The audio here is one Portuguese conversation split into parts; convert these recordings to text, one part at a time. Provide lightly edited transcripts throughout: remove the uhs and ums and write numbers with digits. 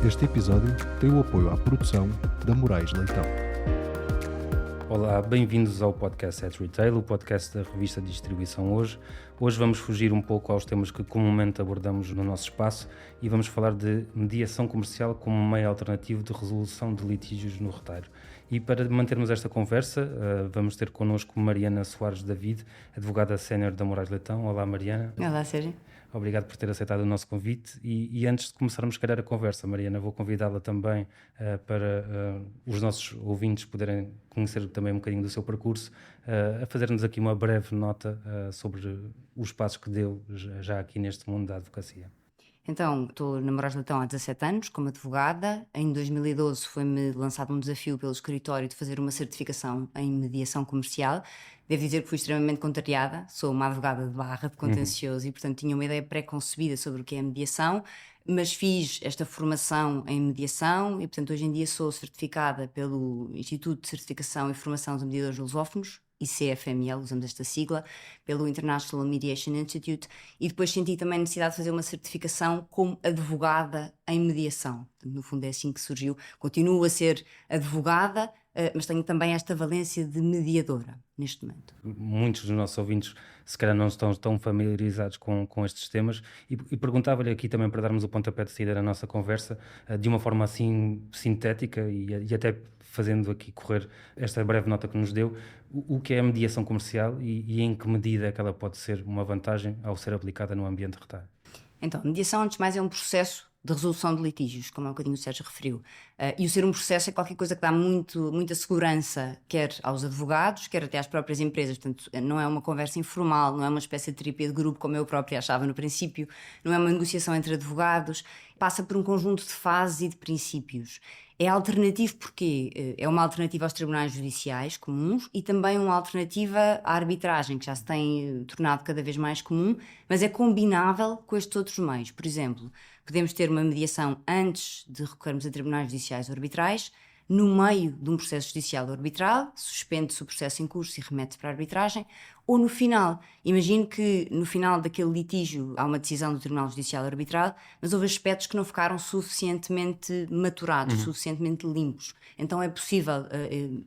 Este episódio tem o apoio à produção da Moraes Leitão. Olá, bem-vindos ao podcast At Retail, o podcast da revista de distribuição Hoje. Hoje vamos fugir um pouco aos temas que comumente abordamos no nosso espaço e vamos falar de mediação comercial como meio alternativo de resolução de litígios no retalho. E para mantermos esta conversa, vamos ter connosco Mariana Soares David, advogada sénior da Moraes Leitão. Olá, Mariana. Olá, Sérgio. Obrigado por ter aceitado o nosso convite e antes de começarmos a conversa, Mariana, vou convidá-la também para os nossos ouvintes poderem conhecer também um bocadinho do seu percurso, a fazer-nos aqui uma breve nota sobre os passos que deu já aqui neste mundo da advocacia. Então, estou na Moraes Leitão há 17 anos, como advogada. Em 2012 foi-me lançado um desafio pelo escritório de fazer uma certificação em mediação comercial. Devo dizer que fui extremamente contrariada, sou uma advogada de barra, de contencioso, e portanto tinha uma ideia pré-concebida sobre o que é mediação, mas fiz esta formação em mediação e portanto hoje em dia sou certificada pelo Instituto de Certificação e Formação de Mediadores Lusófonos, ICFML, usamos esta sigla, pelo International Mediation Institute, e depois senti também a necessidade de fazer uma certificação como advogada em mediação. No fundo é assim que surgiu. Continuo a ser advogada, mas tenho também esta valência de mediadora neste momento. Muitos dos nossos ouvintes se calhar não estão tão familiarizados com estes temas e perguntava-lhe aqui também para darmos o pontapé de saída na nossa conversa de uma forma assim sintética e até fazendo aqui correr esta breve nota que nos deu, o que é a mediação comercial e em que medida é que ela pode ser uma vantagem ao ser aplicada no ambiente de retalho. Então, mediação, antes de mais, é um processo de resolução de litígios, como há um bocadinho o Sérgio referiu. E o ser um processo é qualquer coisa que dá muita segurança, quer aos advogados, quer até às próprias empresas. Portanto, não é uma conversa informal, não é uma espécie de terapia de grupo, como eu própria achava no princípio, não é uma negociação entre advogados, passa por um conjunto de fases e de princípios. É alternativo porque é uma alternativa aos tribunais judiciais comuns e também uma alternativa à arbitragem, que já se tem tornado cada vez mais comum, mas é combinável com estes outros meios. Por exemplo, podemos ter uma mediação antes de recorrermos a tribunais judiciais ou arbitrais, no meio de um processo judicial ou arbitral, suspende-se o processo em curso e remete-se para a arbitragem, ou no final. Imagino que no final daquele litígio há uma decisão do Tribunal Judicial ou Arbitral, mas houve aspectos que não ficaram suficientemente maturados, suficientemente limpos. Então é possível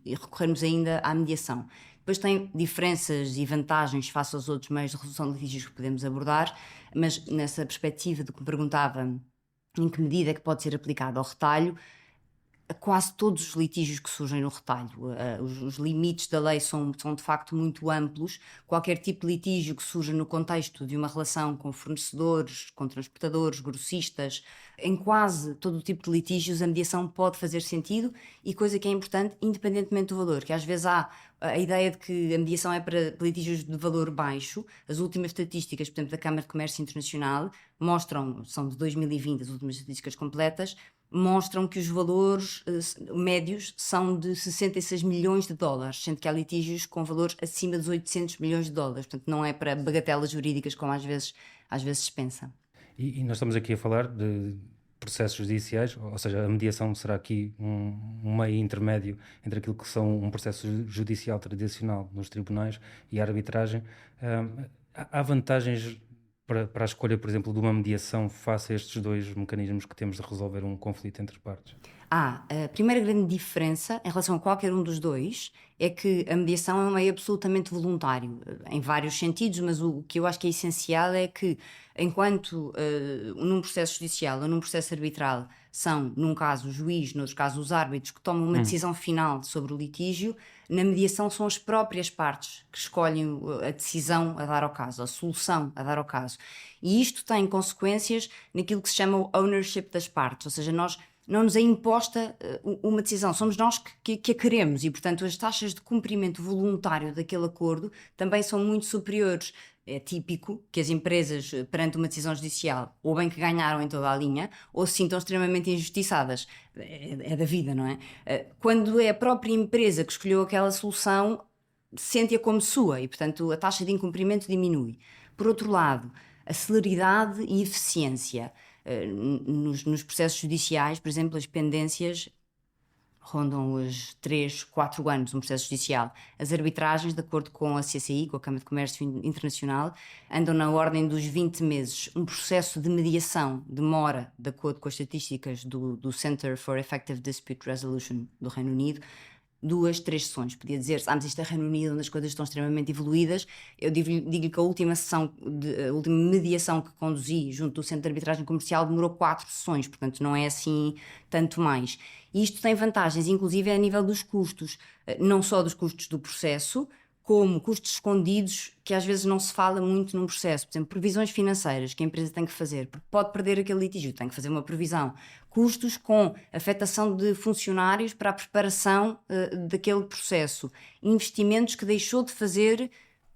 recorrermos ainda à mediação. Depois tem diferenças e vantagens face aos outros meios de resolução de litígios que podemos abordar, mas nessa perspectiva do que me perguntava, em que medida é que pode ser aplicado ao retalho, quase todos os litígios que surgem no retalho. Os limites da lei são de facto muito amplos. Qualquer tipo de litígio que surja no contexto de uma relação com fornecedores, com transportadores, grossistas, em quase todo o tipo de litígios a mediação pode fazer sentido e coisa que é importante, independentemente do valor, que às vezes há a ideia de que a mediação é para litígios de valor baixo. As últimas estatísticas, por exemplo, da Câmara de Comércio Internacional mostram, são de 2020, as últimas estatísticas completas, mostram que os valores médios são de 66 milhões de dólares, sendo que há litígios com valores acima dos 800 milhões de dólares. Portanto, não é para bagatelas jurídicas como às vezes se pensa. E nós estamos aqui a falar de processos judiciais, ou seja, a mediação será aqui um meio intermédio entre aquilo que são um processo judicial tradicional nos tribunais e a arbitragem. Há vantagens para a escolha, por exemplo, de uma mediação face a estes dois mecanismos que temos de resolver um conflito entre partes? A primeira grande diferença em relação a qualquer um dos dois é que a mediação é um meio absolutamente voluntário, em vários sentidos, mas o que eu acho que é essencial é que, enquanto num processo judicial ou num processo arbitral são, num caso, o juiz, noutro caso, os árbitros que tomam uma decisão final sobre o litígio, na mediação são as próprias partes que escolhem a decisão a dar ao caso, a solução a dar ao caso. E isto tem consequências naquilo que se chama o ownership das partes, ou seja, não nos é imposta uma decisão, somos nós que a queremos e, portanto, as taxas de cumprimento voluntário daquele acordo também são muito superiores. É típico que as empresas, perante uma decisão judicial, ou bem que ganharam em toda a linha, ou se sintam extremamente injustiçadas. É da vida, não é? Quando é a própria empresa que escolheu aquela solução, sente-a como sua e, portanto, a taxa de incumprimento diminui. Por outro lado, a celeridade e eficiência. Nos processos judiciais, por exemplo, as pendências rondam os 3, 4 anos um processo judicial. As arbitragens, de acordo com a CCI, com a Câmara de Comércio Internacional, andam na ordem dos 20 meses. Um processo de mediação demora, de acordo com as estatísticas do Center for Effective Dispute Resolution do Reino Unido, 2, 3 sessões. Podia dizer-se, mas isto é Reino Unido, onde as coisas estão extremamente evoluídas. Eu digo-lhe que a última sessão, a última mediação que conduzi junto do Centro de Arbitragem Comercial demorou 4 sessões, portanto não é assim tanto mais. E isto tem vantagens, inclusive a nível dos custos, não só dos custos do processo, como custos escondidos que às vezes não se fala muito num processo. Por exemplo, previsões financeiras que a empresa tem que fazer, porque pode perder aquele litígio, tem que fazer uma previsão. Custos com afetação de funcionários para a preparação daquele processo. Investimentos que deixou de fazer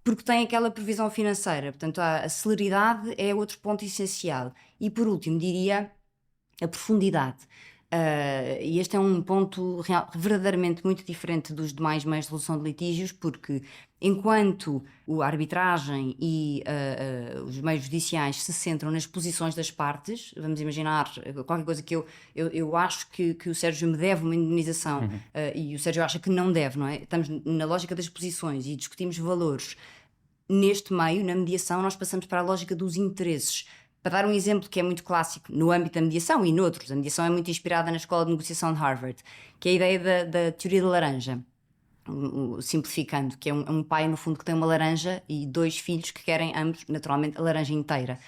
porque tem aquela previsão financeira. Portanto, a celeridade é outro ponto essencial. E por último, diria a profundidade. E este é um ponto verdadeiramente muito diferente dos demais meios de resolução de litígios, porque enquanto a arbitragem e os meios judiciais se centram nas posições das partes, vamos imaginar qualquer coisa que eu acho que o Sérgio me deve uma indemnização e o Sérgio acha que não deve, não é? Estamos na lógica das posições e discutimos valores. Neste meio, na mediação, nós passamos para a lógica dos interesses. Para dar um exemplo que é muito clássico no âmbito da mediação e noutros, a mediação é muito inspirada na Escola de Negociação de Harvard, que é a ideia da teoria da laranja, simplificando, que é um pai, no fundo, que tem uma laranja e 2 filhos que querem ambos, naturalmente, a laranja inteira.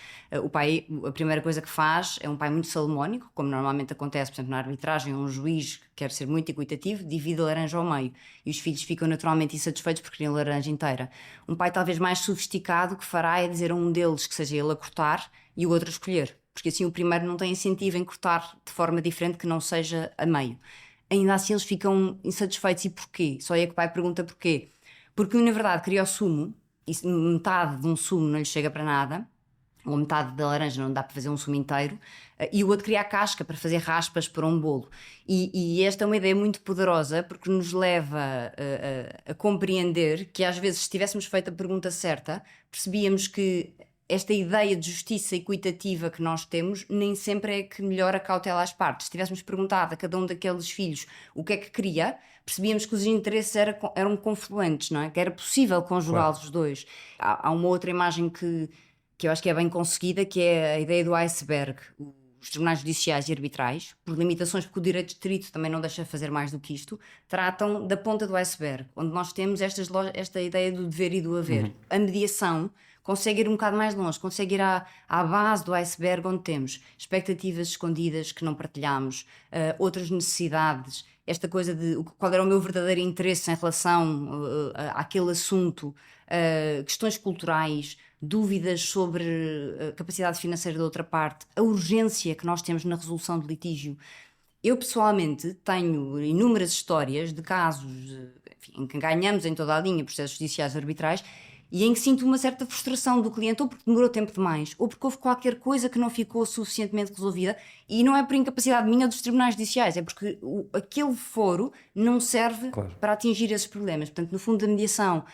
O pai, a primeira coisa que faz, é um pai muito salomónico, como normalmente acontece, por exemplo, na arbitragem, um juiz que quer ser muito equitativo, divide a laranja ao meio, e os filhos ficam naturalmente insatisfeitos porque queriam a laranja inteira. Um pai talvez mais sofisticado, o que fará é dizer a um deles que seja ele a cortar e o outro a escolher, porque assim o primeiro não tem incentivo em cortar de forma diferente que não seja a meio. Ainda assim eles ficam insatisfeitos. E porquê? Só é que o pai pergunta porquê. Porque na verdade queria o sumo, e metade de um sumo não lhe chega para nada, ou metade da laranja não dá para fazer um sumo inteiro, e o outro queria a casca para fazer raspas para um bolo. E esta é uma ideia muito poderosa, porque nos leva a compreender que às vezes, se tivéssemos feito a pergunta certa, percebíamos que esta ideia de justiça equitativa que nós temos nem sempre é que melhora a cautela às partes. Se tivéssemos perguntado a cada um daqueles filhos o que é que queria, percebíamos que os interesses eram confluentes, não é? Que era possível conjugá-los os dois. Há uma outra imagem que eu acho que é bem conseguida, que é a ideia do iceberg. Os tribunais judiciais e arbitrais, por limitações, porque o direito distrito também não deixa fazer mais do que isto, tratam da ponta do iceberg, onde nós temos esta ideia do dever e do haver. A mediação consegue ir um bocado mais longe, consegue ir à base do iceberg, onde temos expectativas escondidas que não partilhamos, outras necessidades, esta coisa de qual era o meu verdadeiro interesse em relação àquele assunto, questões culturais, dúvidas sobre a capacidade financeira da outra parte, a urgência que nós temos na resolução de litígio. Eu pessoalmente tenho inúmeras histórias de casos, enfim, em que ganhamos em toda a linha processos judiciais arbitrais, e em que sinto uma certa frustração do cliente, ou porque demorou tempo demais, ou porque houve qualquer coisa que não ficou suficientemente resolvida, e não é por incapacidade minha ou dos tribunais judiciais, é porque aquele foro não serve para atingir esses problemas. Portanto, no fundo da mediação,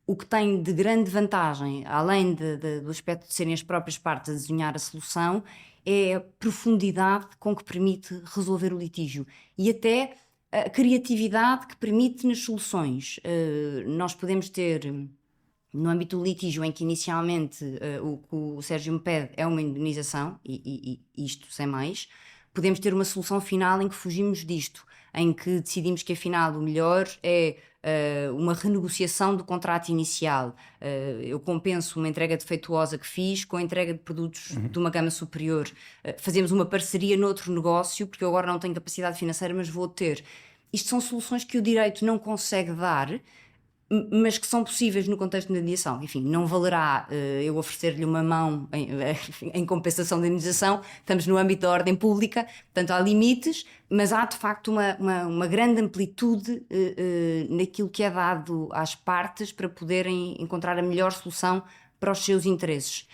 o que tem de grande vantagem, além do aspecto de serem as próprias partes a desenhar a solução, é a profundidade com que permite resolver o litígio e até a criatividade que permite nas soluções. Nós podemos ter, no âmbito do litígio, em que inicialmente o que o Sérgio me pede é uma indemnização, e isto sem mais, podemos ter uma solução final em que fugimos disto, em que decidimos que afinal o melhor é uma renegociação do contrato inicial. Eu compenso uma entrega defeituosa que fiz com a entrega de produtos de uma gama superior. Fazemos uma parceria noutro negócio, porque eu agora não tenho capacidade financeira, mas vou ter. Isto são soluções que o direito não consegue dar, mas que são possíveis no contexto da mediação. Enfim, não valerá eu oferecer-lhe uma mão em compensação da indemnização. Estamos no âmbito da ordem pública, portanto há limites, mas há de facto uma grande amplitude naquilo que é dado às partes para poderem encontrar a melhor solução para os seus interesses.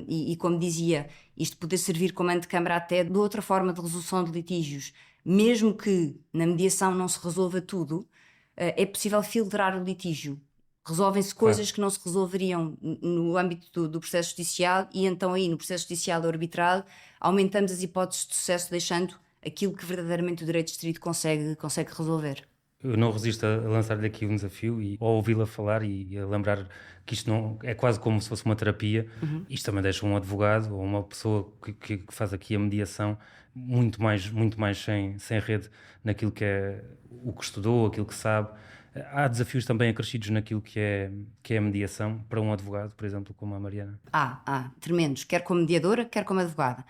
E como dizia, isto poder servir como antecâmara até de outra forma de resolução de litígios. Mesmo que na mediação não se resolva tudo, é possível filtrar o litígio. Resolvem-se coisas que não se resolveriam no âmbito do processo judicial, e então aí no processo judicial ou arbitral aumentamos as hipóteses de sucesso, deixando aquilo que verdadeiramente o direito distrito consegue resolver. Eu não resisto a lançar-lhe aqui um desafio e ao ouvi-la falar e a lembrar que isto não é quase como se fosse uma terapia. Isto também deixa um advogado ou uma pessoa que faz aqui a mediação muito mais sem rede naquilo que é o que estudou, aquilo que sabe. Há desafios também acrescidos naquilo que é a mediação para um advogado, por exemplo, como a Mariana. Tremendos, quer como mediadora, quer como advogada.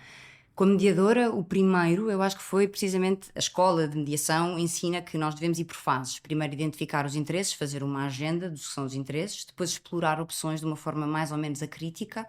Como mediadora, o primeiro, eu acho que foi precisamente a escola de mediação ensina que nós devemos ir por fases. Primeiro identificar os interesses, fazer uma agenda dos que são os interesses, depois explorar opções de uma forma mais ou menos acrítica,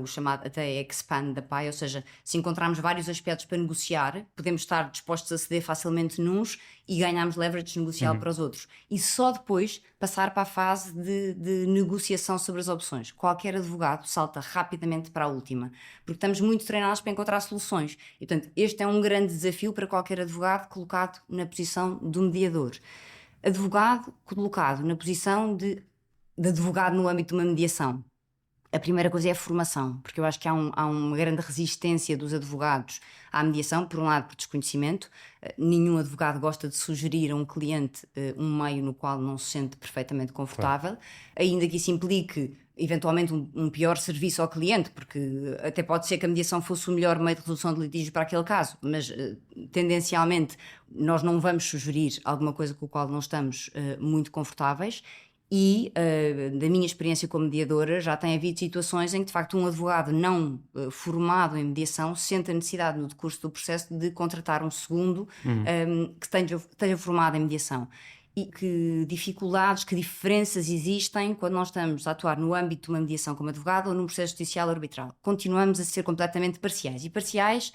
o chamado até expand the pie, ou seja, se encontrarmos vários aspectos para negociar, podemos estar dispostos a ceder facilmente nuns e ganharmos leverage negocial para os outros. E só depois passar para a fase de negociação sobre as opções. Qualquer advogado salta rapidamente para a última, porque estamos muito treinados para encontrar soluções. E, portanto, este é um grande desafio para qualquer advogado colocado na posição do mediador. Advogado colocado na posição de advogado no âmbito de uma mediação. A primeira coisa é a formação, porque eu acho que há uma grande resistência dos advogados à mediação, por um lado por desconhecimento. Nenhum advogado gosta de sugerir a um cliente um meio no qual não se sente perfeitamente confortável, ainda que isso implique eventualmente um pior serviço ao cliente, porque até pode ser que a mediação fosse o melhor meio de resolução de litígios para aquele caso, mas tendencialmente nós não vamos sugerir alguma coisa com a qual não estamos muito confortáveis. E, da minha experiência como mediadora, já tem havido situações em que, de facto, um advogado não formado em mediação sente a necessidade, no decurso do processo, de contratar um segundo que esteja formado em mediação. E que dificuldades, que diferenças existem quando nós estamos a atuar no âmbito de uma mediação como advogado ou num processo judicial ou arbitral. Continuamos a ser completamente parciais. E parciais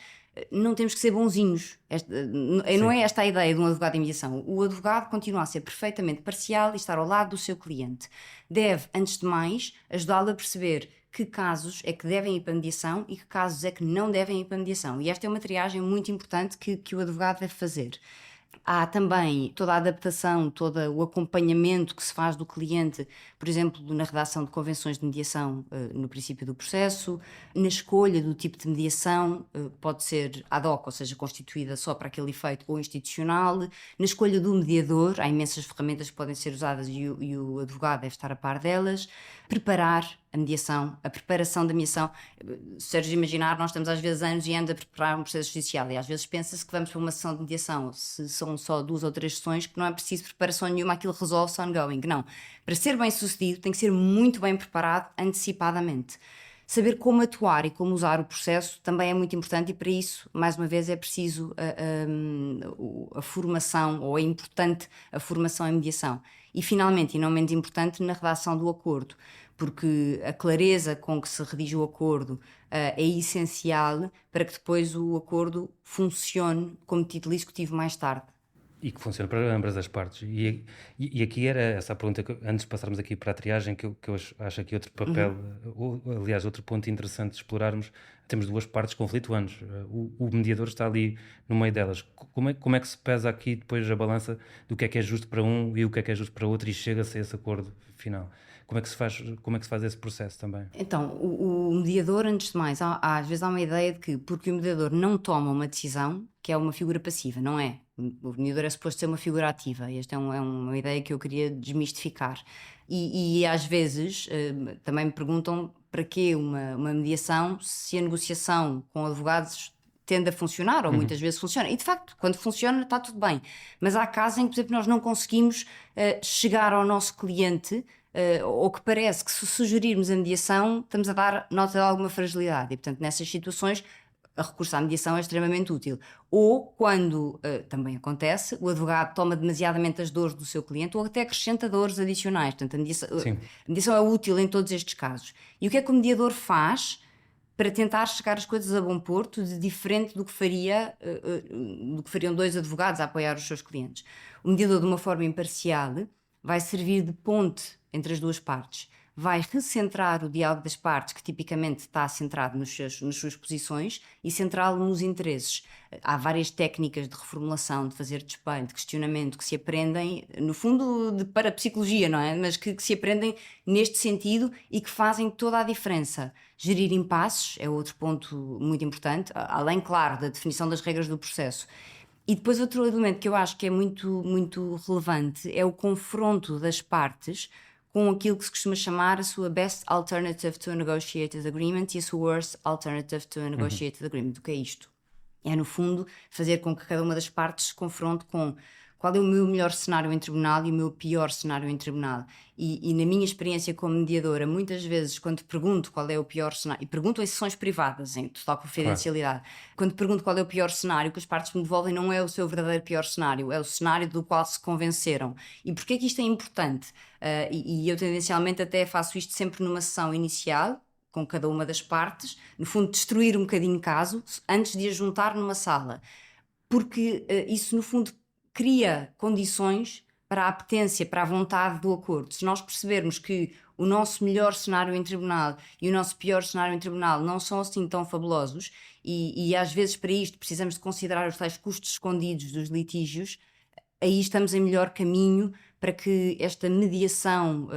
não temos que ser bonzinhos. Não é esta a ideia de um advogado em mediação. O advogado continua a ser perfeitamente parcial e estar ao lado do seu cliente. Deve, antes de mais, ajudá-lo a perceber que casos é que devem ir para a mediação e que casos é que não devem ir para a mediação. E esta é uma triagem muito importante que o advogado deve fazer. Há também toda a adaptação, todo o acompanhamento que se faz do cliente, por exemplo, na redação de convenções de mediação no princípio do processo, na escolha do tipo de mediação, pode ser ad hoc, ou seja, constituída só para aquele efeito, ou institucional, na escolha do mediador, há imensas ferramentas que podem ser usadas e o advogado deve estar a par delas, preparar a mediação, a preparação da mediação. Sérgio, imaginar, nós estamos às vezes anos e anos a preparar um processo judicial e às vezes pensa-se que vamos para uma sessão de mediação, se são só 2 ou 3 sessões, que não é preciso preparação nenhuma, aquilo resolve-se ongoing. Não. Para ser bem sucedido tem que ser muito bem preparado antecipadamente. Saber como atuar e como usar o processo também é muito importante e para isso, mais uma vez, é preciso a formação, ou é importante a formação em mediação. E finalmente, e não menos importante, na redação do acordo, porque a clareza com que se redige o acordo é essencial para que depois o acordo funcione como título executivo mais tarde. E que funcione para ambas as partes. E aqui era essa a pergunta, antes de passarmos aqui para a triagem, que eu acho aqui outro papel, aliás, outro ponto interessante de explorarmos. Temos 2 partes conflituantes. O mediador está ali no meio delas. Como é que se pesa aqui depois a balança do que é justo para um e o que é justo para outro e chega-se a esse acordo final? Como é que se faz esse processo também? Então, o mediador, antes de mais, às vezes há uma ideia de que porque o mediador não toma uma decisão, que é uma figura passiva, não é? O mediador é suposto ser uma figura ativa. Esta é uma ideia que eu queria desmistificar. E às vezes também me perguntam para que uma mediação se a negociação com advogados tende a funcionar, ou muitas vezes funciona. E de facto, quando funciona está tudo bem. Mas há casos em que, por exemplo, nós não conseguimos chegar ao nosso cliente, ou que parece que se sugerirmos a mediação estamos a dar nota de alguma fragilidade. E portanto, nessas situações a recurso à mediação é extremamente útil. Ou quando, também acontece, o advogado toma demasiadamente as dores do seu cliente ou até acrescenta dores adicionais. Portanto, a mediação é útil em todos estes casos. E o que é que o mediador faz para tentar chegar as coisas a bom porto, de diferente do que fariam 2 advogados a apoiar os seus clientes? O mediador, de uma forma imparcial, vai servir de ponte entre as 2 partes. vai recentrar o diálogo das partes, que tipicamente está centrado nas suas posições, e centrá-lo nos interesses. Há várias técnicas de reformulação, de fazer de espelho, de questionamento, que se aprendem, no fundo, de parapsicologia, não é? Mas que se aprendem neste sentido e que fazem toda a diferença. Gerir impasses é outro ponto muito importante, além, claro, da definição das regras do processo. E depois outro elemento que eu acho que é muito, muito relevante é o confronto das partes com aquilo que se costuma chamar a sua best alternative to a negotiated agreement e a sua worst alternative to a negotiated agreement. O que é isto? É, no fundo, fazer com que cada uma das partes se confronte com qual é o meu melhor cenário em tribunal e o meu pior cenário em tribunal. E na minha experiência como mediadora, muitas vezes, quando pergunto qual é o pior cenário, e pergunto em sessões privadas, em total confidencialidade, quando pergunto qual é o pior cenário, o que as partes me devolvem não é o seu verdadeiro pior cenário, é o cenário do qual se convenceram. E porquê é que isto é importante? E eu tendencialmente até faço isto sempre numa sessão inicial, com cada uma das partes, no fundo destruir um bocadinho o caso, antes de a juntar numa sala. Porque isso, no fundo, cria condições para a apetência, para a vontade do acordo. Se nós percebermos que o nosso melhor cenário em tribunal e o nosso pior cenário em tribunal não são assim tão fabulosos, e às vezes para isto precisamos de considerar os tais custos escondidos dos litígios, aí estamos em melhor caminho para que esta mediação,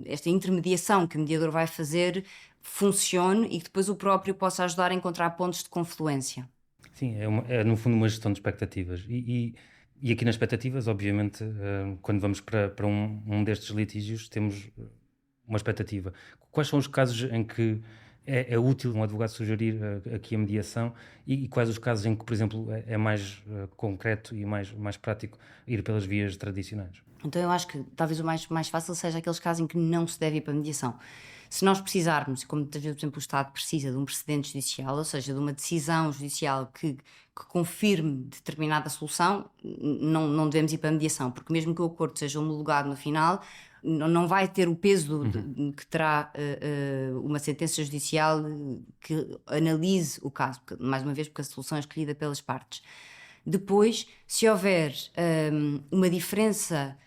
esta intermediação que o mediador vai fazer funcione e que depois o próprio possa ajudar a encontrar pontos de confluência. Sim, é no fundo uma gestão de expectativas. E aqui nas expectativas, obviamente, quando vamos para um destes litígios, temos uma expectativa. Quais são os casos em que é útil um advogado sugerir aqui a mediação e quais os casos em que, por exemplo, é mais concreto e mais prático ir pelas vias tradicionais? Então eu acho que talvez o mais fácil seja aqueles casos em que não se deve ir para a mediação. Se nós precisarmos, como muitas vezes, por exemplo, o Estado precisa de um precedente judicial, ou seja, de uma decisão judicial que confirme determinada solução, não devemos ir para a mediação, porque mesmo que o acordo seja homologado no final, não vai ter o peso que terá uma sentença judicial que analise o caso, porque, mais uma vez, porque a solução é escolhida pelas partes. Depois, se houver uma diferença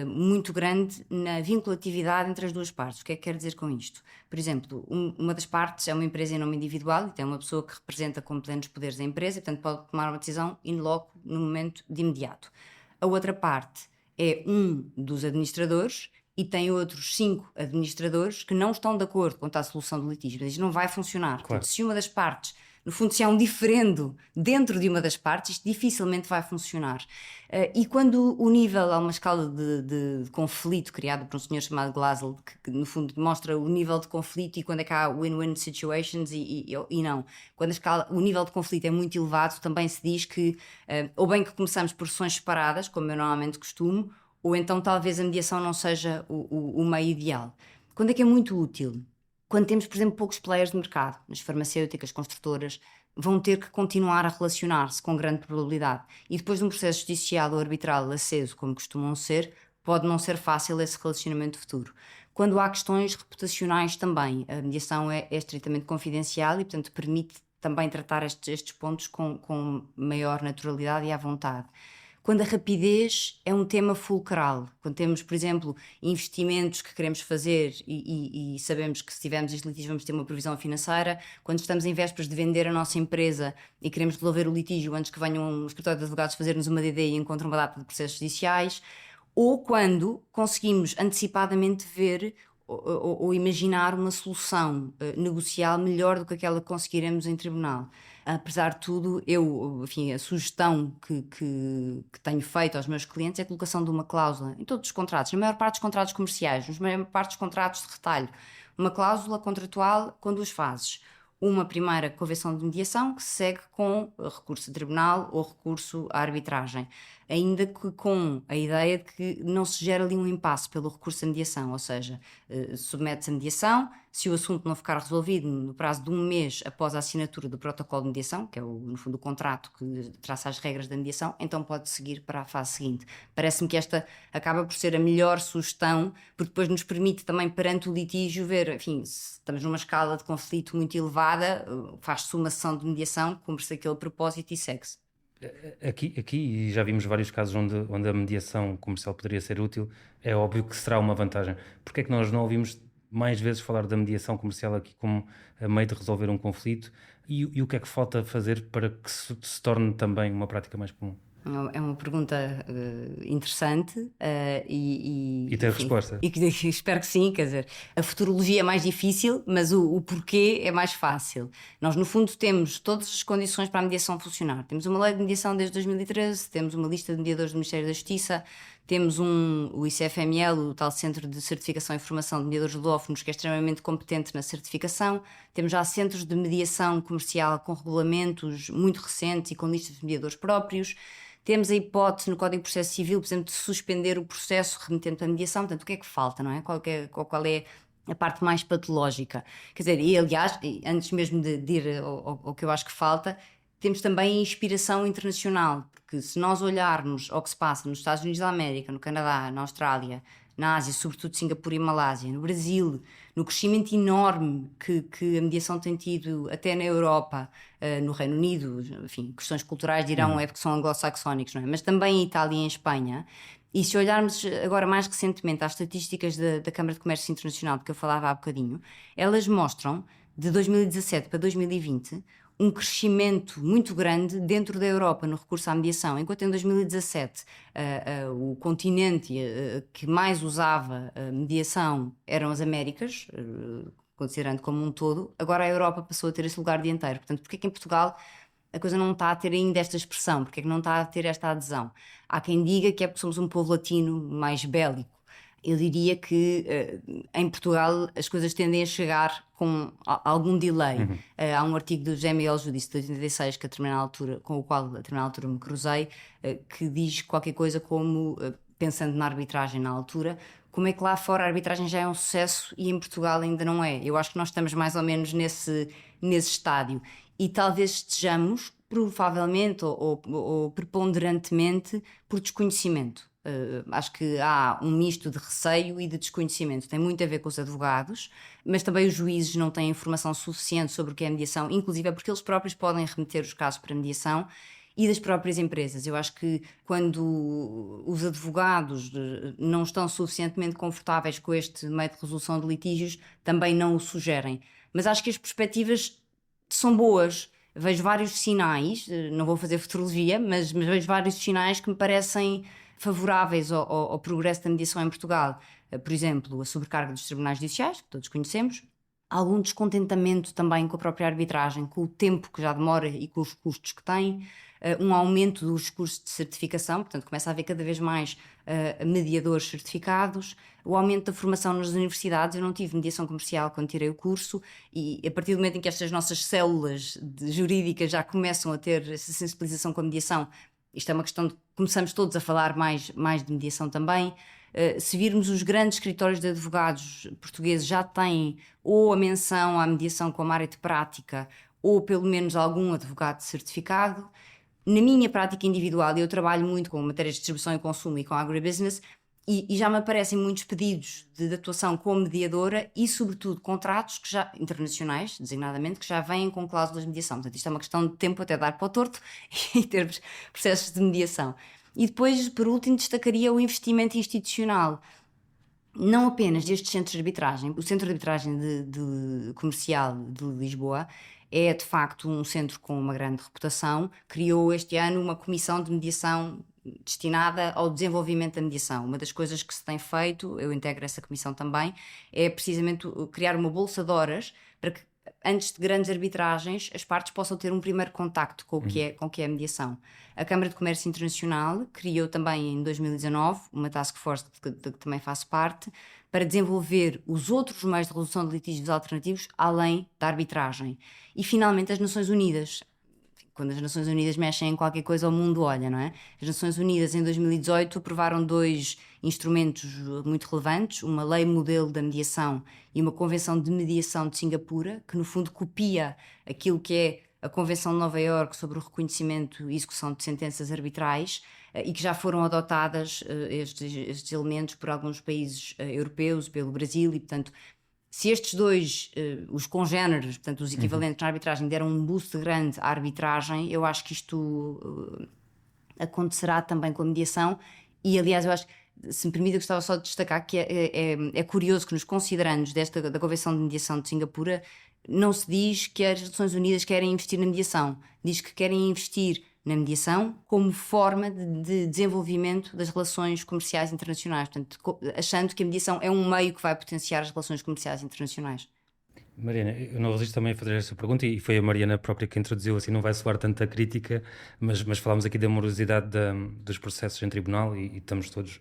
muito grande na vinculatividade entre as duas partes. O que é que quer dizer com isto? Por exemplo, uma das partes é uma empresa em nome individual e tem uma pessoa que representa com plenos poderes a empresa e, portanto, pode tomar uma decisão in loco no momento de imediato. A outra parte é um dos administradores e tem outros 5 administradores que não estão de acordo quanto à solução do litígio. Mas isto não vai funcionar. Claro. Portanto, se uma das partes, no fundo, se há um diferendo dentro de uma das partes, isto dificilmente vai funcionar. E quando o nível, há uma escala de conflito criada por um senhor chamado Glasl, que no fundo mostra o nível de conflito e quando é que há win-win situations e não. Quando o nível de conflito é muito elevado, também se diz que, ou bem que começamos por sessões separadas, como eu normalmente costumo, ou então talvez a mediação não seja o meio ideal. Quando é que é muito útil? Quando temos, por exemplo, poucos players de mercado, as farmacêuticas, construtoras, vão ter que continuar a relacionar-se com grande probabilidade. E depois de um processo judicial ou arbitral aceso, como costumam ser, pode não ser fácil esse relacionamento futuro. Quando há questões reputacionais também, a mediação é estritamente confidencial e, portanto, permite também tratar estes pontos com maior naturalidade e à vontade. Quando a rapidez é um tema fulcral, quando temos, por exemplo, investimentos que queremos fazer e sabemos que se tivermos este litígio vamos ter uma previsão financeira, quando estamos em vésperas de vender a nossa empresa e queremos resolver o litígio antes que venham um escritório de advogados fazer-nos uma DD e encontram uma data de processos judiciais, ou quando conseguimos antecipadamente ver ou imaginar uma solução negocial melhor do que aquela que conseguiremos em tribunal. Apesar de tudo, a sugestão que tenho feito aos meus clientes é a colocação de uma cláusula em todos os contratos, na maior parte dos contratos comerciais, na maior parte dos contratos de retalho, uma cláusula contratual com 2 fases. Uma primeira convenção de mediação que se segue com recurso a tribunal ou recurso à arbitragem, ainda que com a ideia de que não se gera ali um impasse pelo recurso à mediação, ou seja, submete-se a mediação, se o assunto não ficar resolvido no prazo de 1 mês após a assinatura do protocolo de mediação, que é no fundo o contrato que traça as regras da mediação, então pode seguir para a fase seguinte. Parece-me que esta acaba por ser a melhor sugestão, porque depois nos permite também perante o litígio ver, enfim, se estamos numa escala de conflito muito elevada, faz-se uma sessão de mediação, cumpre-se aquele propósito e segue-se. Aqui já vimos vários casos onde a mediação comercial poderia ser útil. É óbvio que será uma vantagem. Porque é que nós não ouvimos mais vezes falar da mediação comercial aqui como a meio de resolver um conflito? E o que é que falta fazer para que se torne também uma prática mais comum? É uma pergunta interessante E ter enfim, resposta. e que espero que sim, quer dizer, a futurologia é mais difícil, mas o porquê é mais fácil. Nós, no fundo, temos todas as condições para a mediação funcionar. Temos uma lei de mediação desde 2013, temos uma lista de mediadores do Ministério da Justiça, temos o ICFML, o tal Centro de Certificação e Formação de Mediadores Ludófonos, que é extremamente competente na certificação. Temos já centros de mediação comercial com regulamentos muito recentes e com listas de mediadores próprios. Temos a hipótese no Código de Processo Civil, por exemplo, de suspender o processo remetendo para a mediação. Portanto, o que é que falta, não é? Qual é a parte mais patológica? Quer dizer, e aliás, antes mesmo de ir ao que eu acho que falta, temos também a inspiração internacional, porque se nós olharmos ao que se passa nos Estados Unidos da América, no Canadá, na Austrália, na Ásia, sobretudo Singapura e Malásia, no Brasil, no crescimento enorme que a mediação tem tido até na Europa, no Reino Unido, enfim, questões culturais dirão é porque são anglo-saxónicos, não é? Mas também em Itália e em Espanha. E se olharmos agora mais recentemente às estatísticas da Câmara de Comércio Internacional, de que eu falava há bocadinho, elas mostram, de 2017 para 2020, um crescimento muito grande dentro da Europa no recurso à mediação, enquanto em 2017 o continente que mais usava a mediação eram as Américas, considerando como um todo, agora a Europa passou a ter esse lugar dianteiro. Portanto, porque é que em Portugal a coisa não está a ter ainda esta expressão? Porque é que não está a ter esta adesão? Há quem diga que é porque somos um povo latino mais bélico. Eu diria que em Portugal as coisas tendem a chegar com algum delay. Há um artigo do José Miguel Judice de 86 que com o qual a determinada altura me cruzei, que diz qualquer coisa como, pensando na arbitragem na altura, como é que lá fora a arbitragem já é um sucesso e em Portugal ainda não é. Eu acho que nós estamos mais ou menos nesse estádio. E talvez estejamos, provavelmente ou preponderantemente, por desconhecimento. Acho que há um misto de receio e de desconhecimento. Tem muito a ver com os advogados, mas também os juízes não têm informação suficiente sobre o que é mediação, inclusive é porque eles próprios podem remeter os casos para mediação, e das próprias empresas. Eu acho que quando os advogados não estão suficientemente confortáveis com este meio de resolução de litígios, também não o sugerem. Mas acho que as perspectivas são boas. Vejo vários sinais, não vou fazer futurologia, mas vejo vários sinais que me parecem favoráveis ao progresso da mediação em Portugal. Por exemplo, a sobrecarga dos tribunais judiciais, que todos conhecemos, algum descontentamento também com a própria arbitragem, com o tempo que já demora e com os custos que tem, um aumento dos cursos de certificação, portanto começa a haver cada vez mais mediadores certificados, o aumento da formação nas universidades. Eu não tive mediação comercial quando tirei o curso, e a partir do momento em que estas nossas células jurídicas já começam a ter essa sensibilização com a mediação, isto é uma questão de começamos todos a falar mais de mediação também. Se virmos os grandes escritórios de advogados portugueses já têm ou a menção à mediação como área de prática ou pelo menos algum advogado certificado. Na minha prática individual, eu trabalho muito com matérias de distribuição e consumo e com agribusiness, e já me aparecem muitos pedidos de atuação como mediadora e, sobretudo, contratos que já, internacionais, designadamente, que já vêm com cláusulas de mediação. Portanto, isto é uma questão de tempo até dar para o torto e termos processos de mediação. E depois, por último, destacaria o investimento institucional. Não apenas destes centros de arbitragem. O Centro de Arbitragem Comercial de Lisboa é, de facto, um centro com uma grande reputação. Criou este ano uma comissão de mediação destinada ao desenvolvimento da mediação. Uma das coisas que se tem feito, eu integro essa comissão também, é precisamente criar uma bolsa de horas para que, antes de grandes arbitragens, as partes possam ter um primeiro contacto com o que é a mediação. A Câmara de Comércio Internacional criou também em 2019 uma task force de que também faço parte, para desenvolver os outros meios de resolução de litígios alternativos além da arbitragem. E finalmente as Nações Unidas. Quando as Nações Unidas mexem em qualquer coisa, o mundo olha, não é? As Nações Unidas, em 2018, aprovaram 2 instrumentos muito relevantes, uma lei modelo da mediação e uma convenção de mediação de Singapura, que no fundo copia aquilo que é a Convenção de Nova Iorque sobre o reconhecimento e execução de sentenças arbitrais, e que já foram adotadas estes elementos por alguns países europeus, pelo Brasil, e portanto Se estes dois, os congéneres, portanto os equivalentes na arbitragem, deram um boost grande à arbitragem, eu acho que isto acontecerá também com a mediação. E aliás, eu acho, se me permite, eu gostava só de destacar que é curioso que nos considerandos da Convenção de Mediação de Singapura não se diz que as Nações Unidas querem investir na mediação, diz que querem investir na mediação como forma de desenvolvimento das relações comerciais internacionais, portanto, achando que a mediação é um meio que vai potenciar as relações comerciais internacionais. Mariana, eu não resisto também a fazer esta pergunta, e foi a Mariana própria que introduziu, assim não vai soar tanta crítica, mas falámos aqui da morosidade dos processos em tribunal e estamos todos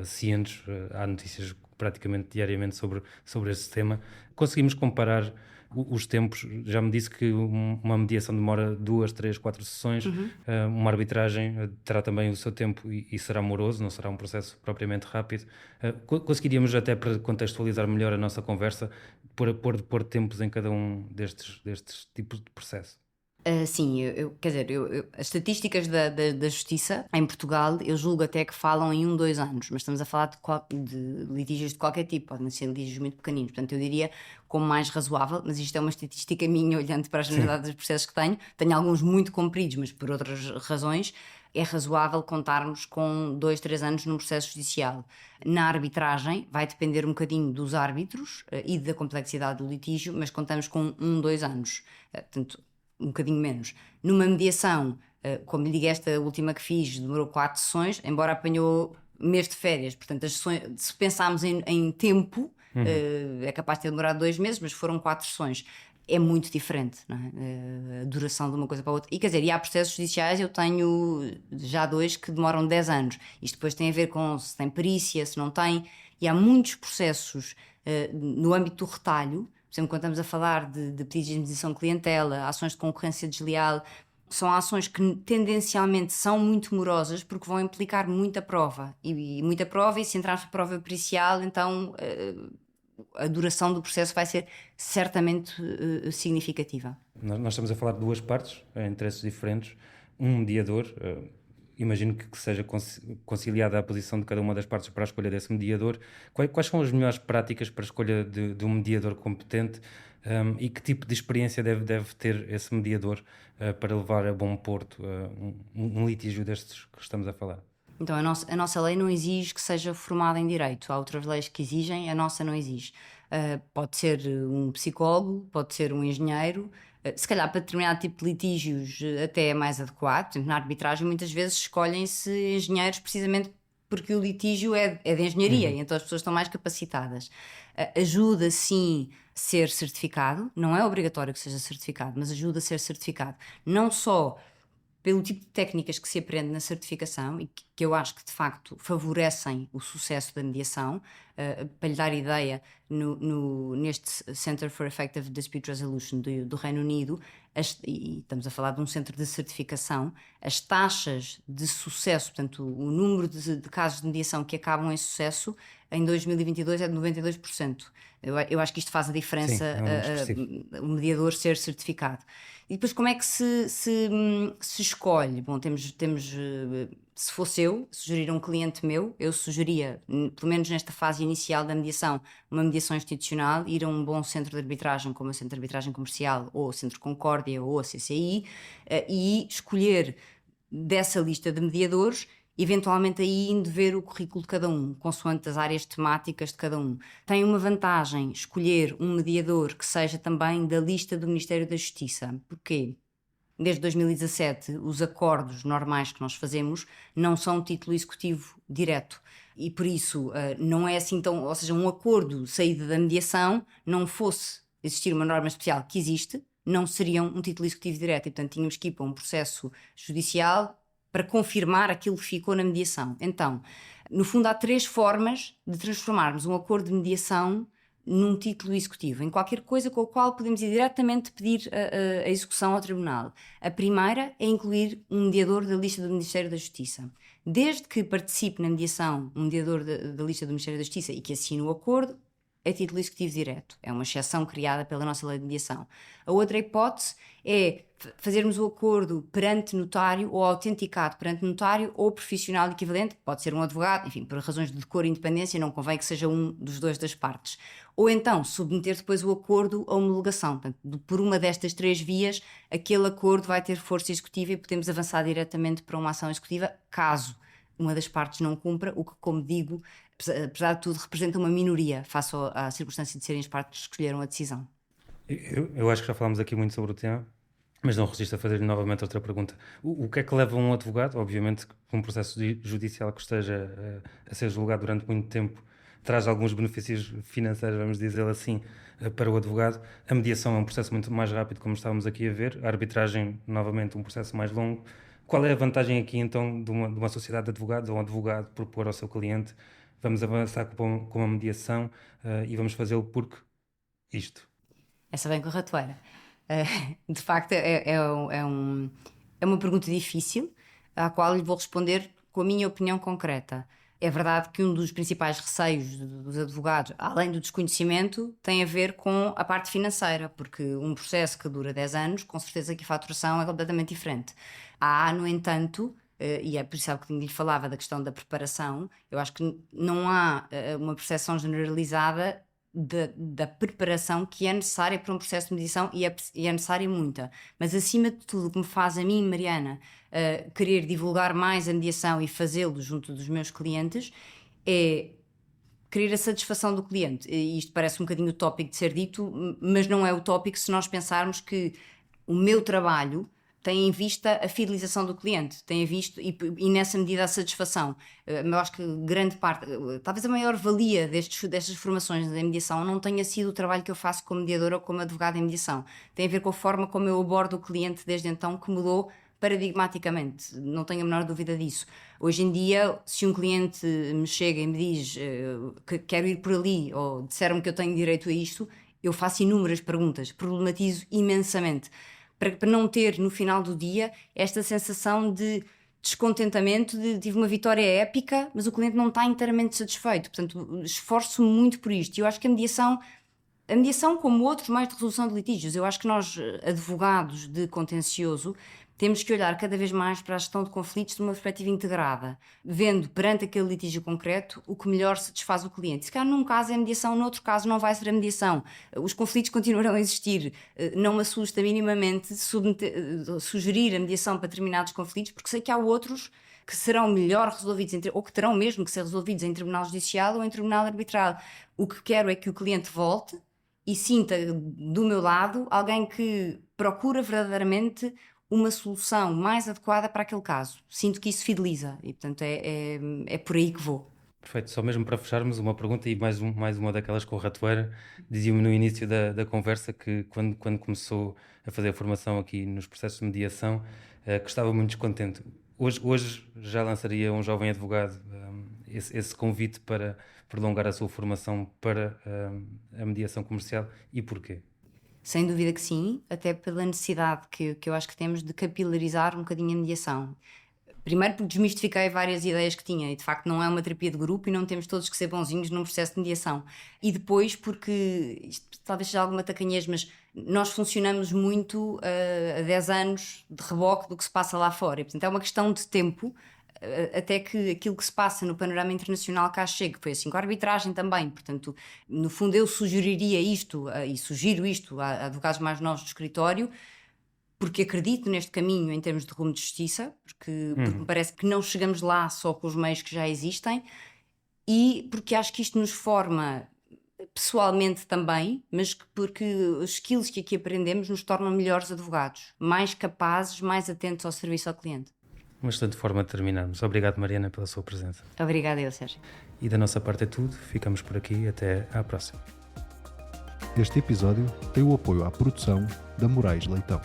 cientes, há notícias praticamente diariamente sobre esse tema. Conseguimos comparar os tempos? Já me disse que uma mediação demora 2, 3, 4 sessões, uma arbitragem terá também o seu tempo e será moroso, não será um processo propriamente rápido. Conseguiríamos, até para contextualizar melhor a nossa conversa, pôr tempos em cada um destes tipos de processo? Sim, quer dizer, as estatísticas da Justiça em Portugal, eu julgo até que falam em 1, 2 anos, mas estamos a falar de litígios de qualquer tipo, podem ser litígios muito pequeninos, portanto eu diria como mais razoável, mas isto é uma estatística minha, olhando para a generalidade dos processos que tenho alguns muito compridos, mas por outras razões, é razoável contarmos com 2, 3 anos num processo judicial. Na arbitragem vai depender um bocadinho dos árbitros e da complexidade do litígio, mas contamos com 1, 2 anos, portanto um bocadinho menos. Numa mediação, como lhe digo, esta última que fiz demorou 4 sessões, embora apanhou mês de férias, portanto as sessões, se pensarmos em tempo, é capaz de ter demorado 2 meses, mas foram 4 sessões. É muito diferente, não é? A duração de uma coisa para a outra. E quer dizer, e há processos judiciais, eu tenho já 2 que demoram 10 anos. Isto depois tem a ver com se tem perícia, se não tem. E há muitos processos no âmbito do retalho. Por exemplo, quando estamos a falar de pedidos de indenização de clientela, ações de concorrência desleal, são ações que tendencialmente são muito morosas porque vão implicar muita prova. E muita prova, e se entrarmos para prova pericial, então a duração do processo vai ser certamente significativa. Nós estamos a falar de 2 partes, interesses diferentes, um mediador. Imagino que seja conciliada a posição de cada uma das partes para a escolha desse mediador. Quais são as melhores práticas para a escolha de um mediador competente, e que tipo de experiência deve ter esse mediador para levar a bom porto um litígio destes que estamos a falar? Então, a nossa lei não exige que seja formada em direito. Há outras leis que exigem, a nossa não exige. Pode ser um psicólogo, pode ser um engenheiro. Se calhar para determinado tipo de litígios até é mais adequado. Por exemplo, na arbitragem muitas vezes escolhem-se engenheiros precisamente porque o litígio é de engenharia e então as pessoas estão mais capacitadas. Ajuda sim ser certificado, não é obrigatório que seja certificado, mas ajuda a ser certificado. Não só pelo tipo de técnicas que se aprende na certificação e que eu acho que de facto favorecem o sucesso da mediação. Para lhe dar ideia, neste Center for Effective Dispute Resolution do Reino Unido, e estamos a falar de um centro de certificação, as taxas de sucesso, portanto o número de casos de mediação que acabam em sucesso em 2022 é de 92%. Eu acho que isto faz a diferença, o mediador ser certificado. E depois como é que se escolhe? Bom, temos se fosse eu, sugerir a um cliente meu, eu sugeria, pelo menos nesta fase inicial da mediação, uma mediação institucional, ir a um bom centro de arbitragem, como o Centro de Arbitragem Comercial, ou o Centro Concórdia, ou a CCI, e escolher dessa lista de mediadores, eventualmente aí indo ver o currículo de cada um, consoante as áreas temáticas de cada um. Tem uma vantagem escolher um mediador que seja também da lista do Ministério da Justiça. Porquê? Desde 2017, os acordos normais que nós fazemos não são título executivo direto. E por isso não é assim tão... Ou seja, um acordo saído da mediação, não fosse existir uma norma especial que existe, não seria um título executivo direto. E portanto tínhamos que ir para um processo judicial para confirmar aquilo que ficou na mediação. Então, no fundo, há 3 formas de transformarmos um acordo de mediação num título executivo, em qualquer coisa com a qual podemos ir diretamente pedir a execução ao tribunal. A primeira é incluir um mediador da lista do Ministério da Justiça. Desde que participe na mediação um mediador da lista do Ministério da Justiça e que assine o acordo, é título executivo direto. É uma exceção criada pela nossa lei de mediação. A outra hipótese é fazermos o acordo perante notário ou autenticado perante notário ou profissional equivalente, pode ser um advogado, enfim, por razões de decoro e independência, não convém que seja um dos dois das partes. Ou então submeter depois o acordo a homologação. Portanto, por uma destas 3 vias, aquele acordo vai ter força executiva e podemos avançar diretamente para uma ação executiva, caso uma das partes não cumpra, o que, como digo, apesar de tudo, representa uma minoria face à circunstância de serem as partes que escolheram a decisão. Eu acho que já falámos aqui muito sobre o tema, mas não resisto a fazer-lhe novamente outra pergunta. O que é que leva um advogado, obviamente, um processo judicial que esteja a ser julgado durante muito tempo, traz alguns benefícios financeiros, vamos dizer assim, para o advogado. A mediação é um processo muito mais rápido, como estávamos aqui a ver. A arbitragem, novamente, um processo mais longo. Qual é a vantagem aqui, então, de uma sociedade de advogados ou um advogado propor ao seu cliente: vamos avançar com a mediação e vamos fazê-lo porque isto? Essa vem com a ratoeira. De facto, é uma pergunta difícil, à qual lhe vou responder com a minha opinião concreta. É verdade que um dos principais receios dos advogados, além do desconhecimento, tem a ver com a parte financeira, porque um processo que dura 10 anos, com certeza que a faturação é completamente diferente. Há, no entanto, e é por isso que lhe falava da questão da preparação, eu acho que não há uma percepção generalizada da preparação que é necessária para um processo de mediação, e é necessária muita. Mas, acima de tudo, o que me faz a mim, Mariana, querer divulgar mais a mediação e fazê-lo junto dos meus clientes é querer a satisfação do cliente. E isto parece um bocadinho utópico de ser dito, mas não é utópico se nós pensarmos que o meu trabalho tem em vista a fidelização do cliente, tem em vista e nessa medida a satisfação. Eu acho que grande parte, talvez a maior valia destas formações da mediação não tenha sido o trabalho que eu faço como mediadora ou como advogada em mediação. Tem a ver com a forma como eu abordo o cliente desde então, que mudou paradigmaticamente, não tenho a menor dúvida disso. Hoje em dia, se um cliente me chega e me diz que quero ir por ali, ou disseram-me que eu tenho direito a isto, eu faço inúmeras perguntas, problematizo imensamente, para não ter no final do dia esta sensação de descontentamento, de tive uma vitória épica, mas o cliente não está inteiramente satisfeito. Portanto, esforço-me muito por isto. E eu acho que a mediação, como outros mais de resolução de litígios, eu acho que nós, advogados de contencioso, temos que olhar cada vez mais para a gestão de conflitos de uma perspectiva integrada, vendo perante aquele litígio concreto o que melhor satisfaz o cliente. Se calhar num caso é a mediação, noutro caso não vai ser a mediação. Os conflitos continuarão a existir. Não me assusta minimamente sugerir a mediação para determinados conflitos, porque sei que há outros que serão melhor resolvidos, ou que terão mesmo que ser resolvidos em tribunal judicial ou em tribunal arbitral. O que quero é que o cliente volte e sinta do meu lado alguém que procura verdadeiramente uma solução mais adequada para aquele caso. Sinto que isso fideliza e, portanto, é por aí que vou. Perfeito. Só mesmo para fecharmos uma pergunta e mais uma daquelas com ratoeira. Dizia-me no início da conversa que quando começou a fazer a formação aqui nos processos de mediação, que estava muito descontente. Hoje já lançaria um jovem advogado esse convite para prolongar a sua formação para a mediação comercial, e porquê? Sem dúvida que sim, até pela necessidade que eu acho que temos de capilarizar um bocadinho a mediação. Primeiro porque desmistifiquei várias ideias que tinha e de facto não é uma terapia de grupo e não temos todos que ser bonzinhos num processo de mediação. E depois porque, isto talvez seja alguma tacanhez, mas nós funcionamos muito há 10 anos de reboque do que se passa lá fora e portanto é uma questão de tempo até que aquilo que se passa no panorama internacional cá chegue. Foi assim com a arbitragem também, portanto no fundo eu sugeriria isto e sugiro isto a advogados mais novos do escritório, porque acredito neste caminho em termos de rumo de justiça, porque me parece que não chegamos lá só com os meios que já existem e porque acho que isto nos forma pessoalmente também, mas porque os skills que aqui aprendemos nos tornam melhores advogados, mais capazes, mais atentos ao serviço ao cliente. Uma excelente forma de terminarmos. Obrigado, Mariana, pela sua presença. Obrigada eu, Sérgio. E da nossa parte é tudo. Ficamos por aqui. Até à próxima. Este episódio tem o apoio à produção da Moraes Leitão.